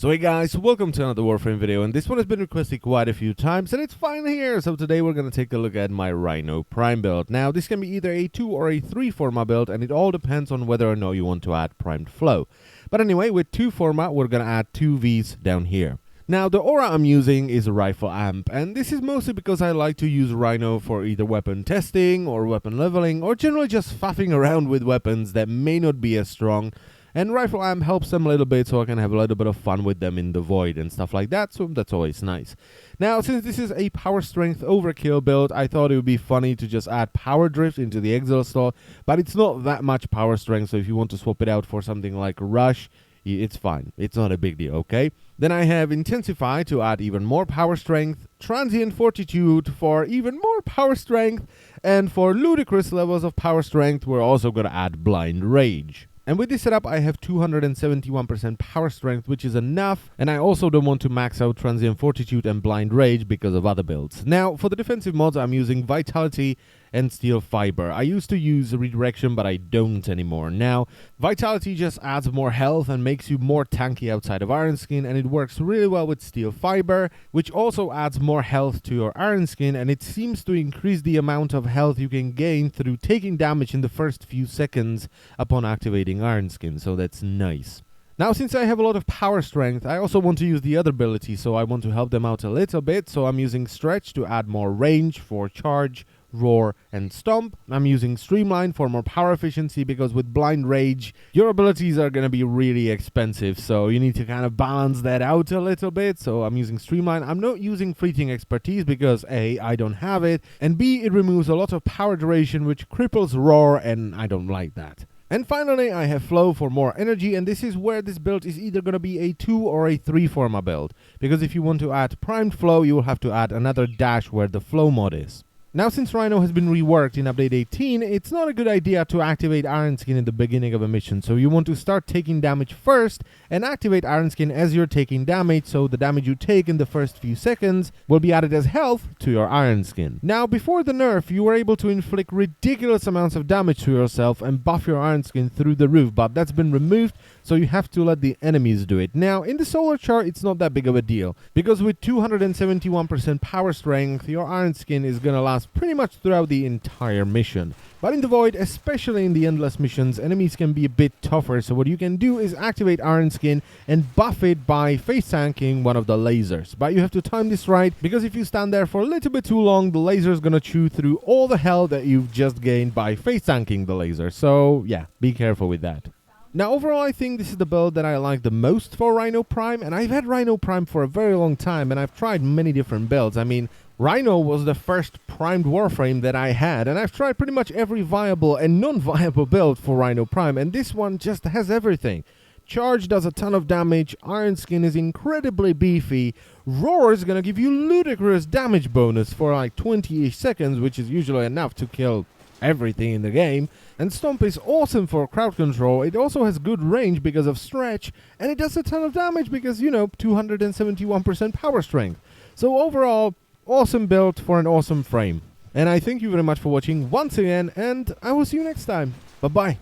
So hey guys, welcome to another Warframe video, and this one has been requested quite a few times, and it's finally here. So today we're going to take a look at my Rhino Prime build. Now this can be either a 2 or a 3 Forma build, and it all depends on whether or not you want to add primed flow. But anyway, with 2 Forma, we're going to add 2 Vs down here. Now the aura I'm using is a rifle amp, and this is mostly because I like to use Rhino for either weapon testing or weapon leveling, or generally just faffing around with weapons that may not be as strong. And rifle amp helps them a little bit, so I can have a little bit of fun with them in the void and stuff like that, so that's always nice. Now, since this is a power strength overkill build, I thought it would be funny to just add power drift into the exile slot, but it's not that much power strength, so if you want to swap it out for something like rush, it's fine. It's not a big deal, okay? Then I have intensify to add even more power strength, transient fortitude for even more power strength, and for ludicrous levels of power strength, we're also going to add blind rage. And with this setup, I have 271% power strength, which is enough, and I also don't want to max out Transient Fortitude and Blind Rage because of other builds. Now, for the defensive mods, I'm using Vitality and Steel Fiber. I used to use Redirection, but I don't anymore. Now, Vitality just adds more health and makes you more tanky outside of Iron Skin, and it works really well with Steel Fiber, which also adds more health to your Iron Skin, and it seems to increase the amount of health you can gain through taking damage in the first few seconds upon activating Iron Skin, so that's nice. Now, since I have a lot of power strength, I also want to use the other ability, so I want to help them out a little bit, so I'm using Stretch to add more range for Charge, Roar, and Stomp. I'm using Streamline for more power efficiency, because with Blind Rage, your abilities are going to be really expensive, so you need to kind of balance that out a little bit, so I'm using Streamline. I'm not using Fleeting Expertise because A, I don't have it, and B, it removes a lot of power duration, which cripples Roar, and I don't like that. And finally, I have Flow for more energy, and this is where this build is either going to be a 2 or a 3 Forma build, because if you want to add primed flow, you will have to add another dash where the flow mod is. Now, since Rhino has been reworked in update 18, it's not a good idea to activate Iron Skin in the beginning of a mission, so you want to start taking damage first and activate Iron Skin as you're taking damage, so the damage you take in the first few seconds will be added as health to your Iron Skin. Now, before the nerf, you were able to inflict ridiculous amounts of damage to yourself and buff your Iron Skin through the roof, but that's been removed, so you have to let the enemies do it. Now, in the solar chart, it's not that big of a deal, because with 271% power strength, your Iron Skin is gonna last pretty much throughout the entire mission. But in the void, especially in the endless missions, enemies can be a bit tougher, so what you can do is activate Iron Skin and buff it by face tanking one of the lasers. But you have to time this right, because if you stand there for a little bit too long, the laser is gonna chew through all the health that you've just gained by face tanking the laser. So yeah, be careful with that. Now, overall, I think this is the build that I like the most for Rhino Prime, and I've had Rhino Prime for a very long time, and I've tried many different builds. I mean, Rhino was the first primed Warframe that I had, and I've tried pretty much every viable and non-viable build for Rhino Prime, and this one just has everything. Charge does a ton of damage, Iron Skin is incredibly beefy, Roar is gonna give you ludicrous damage bonus for like 20-ish seconds, which is usually enough to kill everything in the game, and Stomp is awesome for crowd control. It also has good range because of Stretch, and it does a ton of damage because, you know, 271% power strength. So overall, awesome build for an awesome frame. And I thank you very much for watching once again, and I will see you next time. Bye-bye.